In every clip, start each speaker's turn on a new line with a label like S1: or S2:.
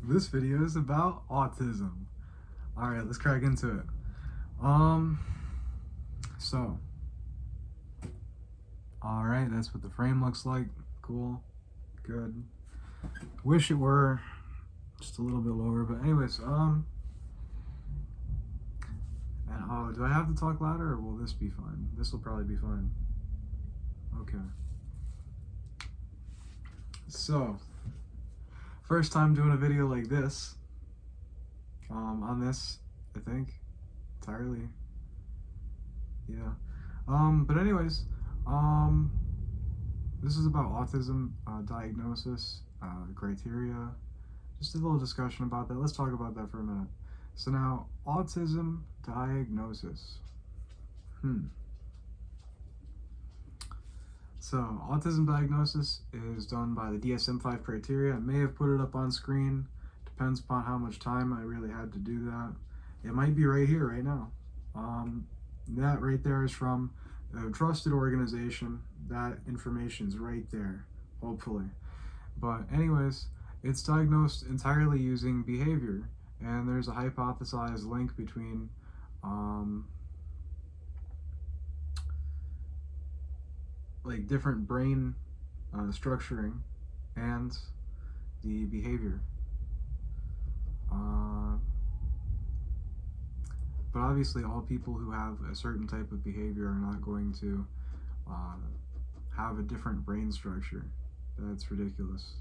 S1: This video is about autism. All right, let's crack into it. Um, so, all right, that's what the frame looks like. Cool, good. Wish it were just a little bit lower, but anyways, and oh, do I have to talk louder or will this be fine? This will probably be fine. Okay. So, first time doing a video like this. On this, I think, entirely. Yeah. But anyways, um, this is about autism diagnosis, criteria, just a little discussion about that. Let's talk about that for a minute. So now, autism diagnosis. So autism diagnosis is done by the DSM-5 criteria. I may have put it up on screen. Depends upon how much time I really had to do that. It might be right here, right now. That right there is from a trusted organization. That information's right there, hopefully. But anyways, it's diagnosed entirely using behavior, and there's a hypothesized link between like different brain structuring and the behavior. But obviously, all people who have a certain type of behavior are not going to uh, have a different brain structure. That's ridiculous.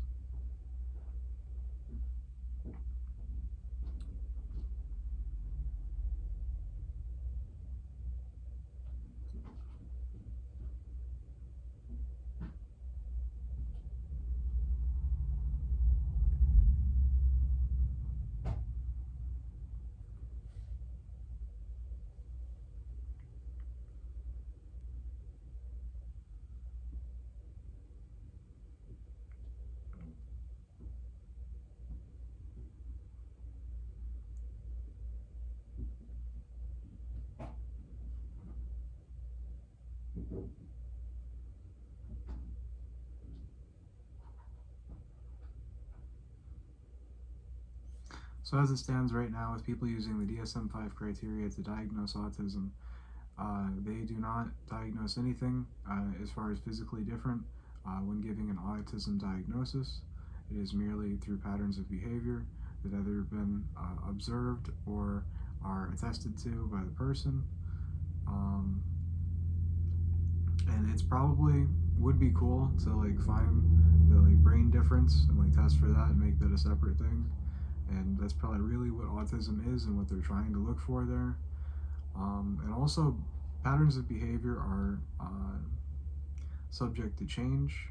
S1: So as it stands right now, with people using the DSM-5 criteria to diagnose autism, they do not diagnose anything as far as physically different when giving an autism diagnosis. It is merely through patterns of behavior that have either been observed or are attested to by the person. And it's probably would be cool to like find the like brain difference and like test for that and make that a separate thing. And that's probably really what autism is and what they're trying to look for there. And also, patterns of behavior are subject to change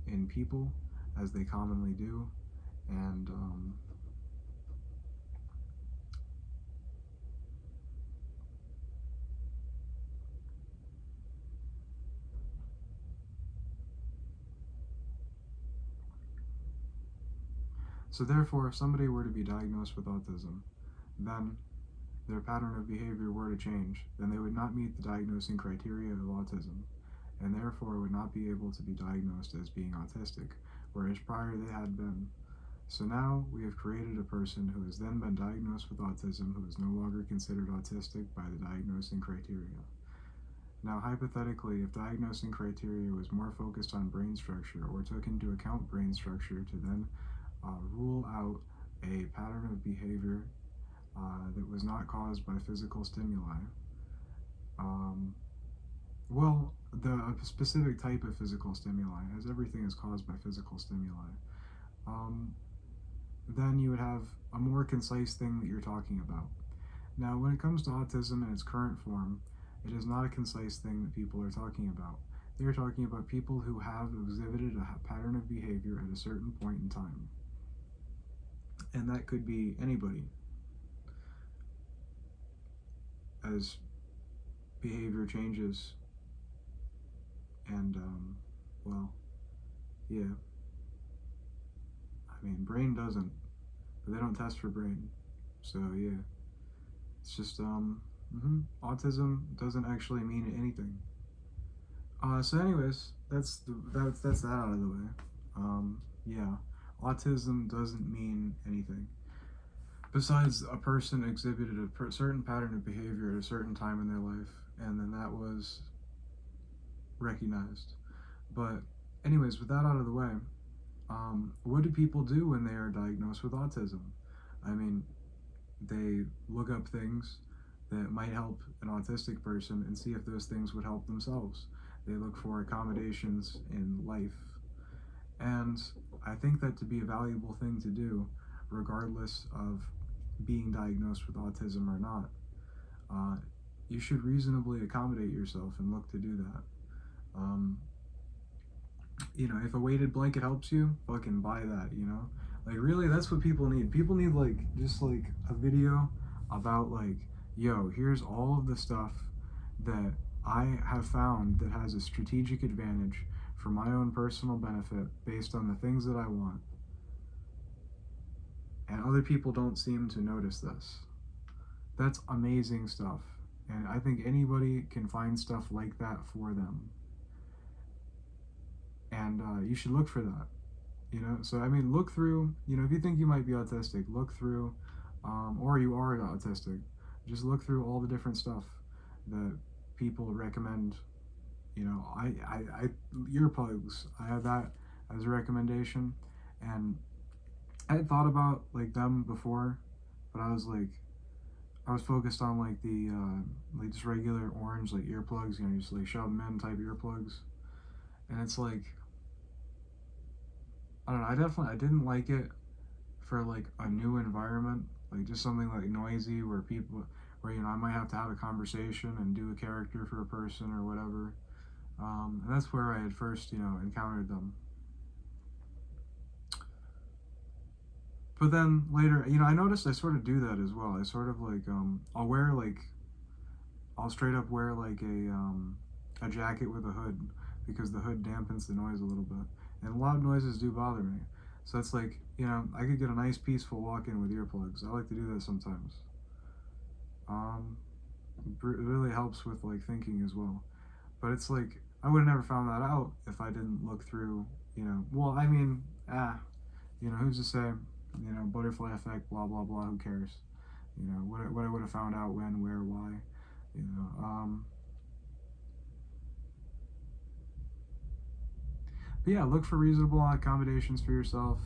S1: in people as they commonly do. And so, therefore, if somebody were to be diagnosed with autism, then their pattern of behavior were to change, then they would not meet the diagnosing criteria of autism, and therefore would not be able to be diagnosed as being autistic, whereas prior they had been. So now we have created a person who has then been diagnosed with autism who is no longer considered autistic by the diagnosing criteria. Now, hypothetically, if diagnosing criteria was more focused on brain structure or took into account brain structure to then rule out a pattern of behavior that was not caused by physical stimuli. Well, the specific type of physical stimuli, as everything is caused by physical stimuli, then you would have a more concise thing that you're talking about. Now, when it comes to autism in its current form, it is not a concise thing that people are talking about. They are talking about people who have exhibited a pattern of behavior at a certain point in time. And that could be anybody, as behavior changes. And, well, yeah. I mean, brain doesn't, but they don't test for brain. So, yeah. It's just, autism doesn't actually mean anything. So anyways, that's that out of the way. Yeah. Autism doesn't mean anything besides a person exhibited a certain pattern of behavior at a certain time in their life, and then that was recognized. But, anyways, with that out of the way, what do people do when they are diagnosed with autism? I mean, they look up things that might help an autistic person and see if those things would help themselves. They look for accommodations in life. And I think that to be a valuable thing to do, regardless of being diagnosed with autism or not, uh, you should reasonably accommodate yourself and look to do that. Um, if a weighted blanket helps you, fucking buy that. Like, really, that's what people need. People need, like, just, like, a video about, like, yo, here's all of the stuff that I have found that has a strategic advantage for my own personal benefit based on the things that I want. And other people don't seem to notice this. That's amazing stuff. And I think anybody can find stuff like that for them. And you should look for that. So I mean, look through, if you think you might be autistic, look through, or you are autistic, just look through all the different stuff that people recommend. I earplugs, I have that as a recommendation, and I had thought about, like, them before, but I was focused on, like, the like, just regular orange, like, earplugs, just like shove them in type earplugs, and it's like, I don't know, I didn't like it for, like, a new environment, like, just something like noisy where I might have to have a conversation and do a character for a person or whatever. And that's where I had first, encountered them. But then later, I noticed I sort of do that as well. I sort of, like, I'll straight up wear, like, a jacket with a hood, because the hood dampens the noise a little bit. And loud noises do bother me. So it's like, I could get a nice peaceful walk in with earplugs. I like to do that sometimes. It really helps with, like, thinking as well. But it's like, I would have never found that out if I didn't look through, well, I mean, who's to say, butterfly effect, blah, blah, blah, who cares? What I would have found out when, where, why, you know. But yeah, look for reasonable accommodations for yourself.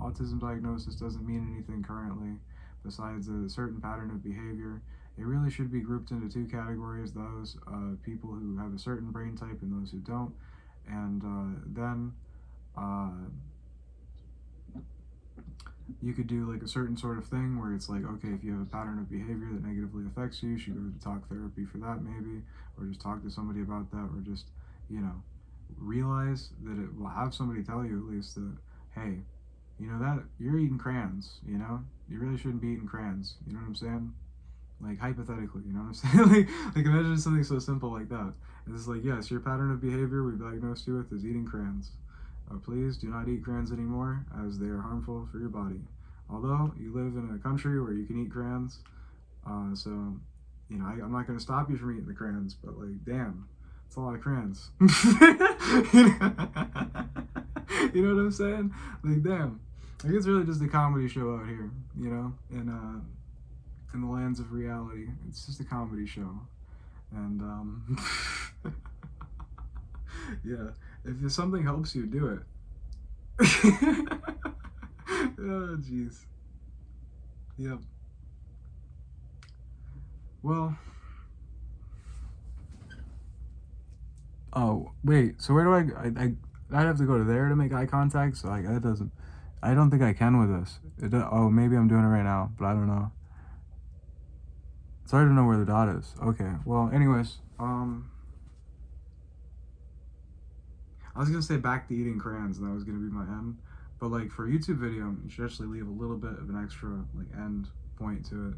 S1: Autism diagnosis doesn't mean anything currently besides a certain pattern of behavior. It really should be grouped into two categories: those people who have a certain brain type and those who don't. And then you could do, like, a certain sort of thing where it's like, okay, if you have a pattern of behavior that negatively affects you, you should go to talk therapy for that maybe, or just talk to somebody about that, or just, realize that it will have somebody tell you at least that, hey, that you're eating crayons, you really shouldn't be eating crayons, you know what I'm saying? Like, hypothetically, you know what I'm saying? like imagine something so simple like that. It's like, yes, your pattern of behavior we've diagnosed you with is eating crayons. Please do not eat crayons anymore, as they are harmful for your body. Although you live in a country where you can eat crayons, so I'm not going to stop you from eating the crayons, but, like, damn, it's a lot of crayons. You know what I'm saying? Like, damn, like, it's really just a comedy show out here, in the lands of reality. It's just a comedy show, and yeah, if something helps you, do it. Oh, jeez. Yep. Well. Oh, wait. So where do I'd have to go to there to make eye contact. So, like, that doesn't. I don't think I can with this. Oh, maybe I'm doing it right now, but I don't know. It's hard to know where the dot is. Okay. Well, anyways, I was gonna say back to eating crayons, and that was gonna be my end. But, like, for a YouTube video, you should actually leave a little bit of an extra, like, end point to it.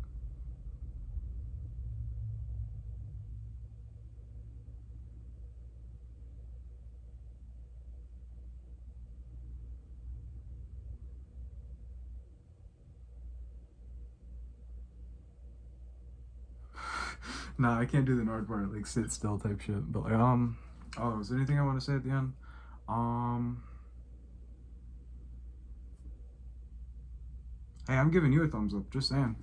S1: Nah, I can't do the Nordbar, like, sit still type shit. But, like, oh, is there anything I want to say at the end? Hey, I'm giving you a thumbs up. Just saying.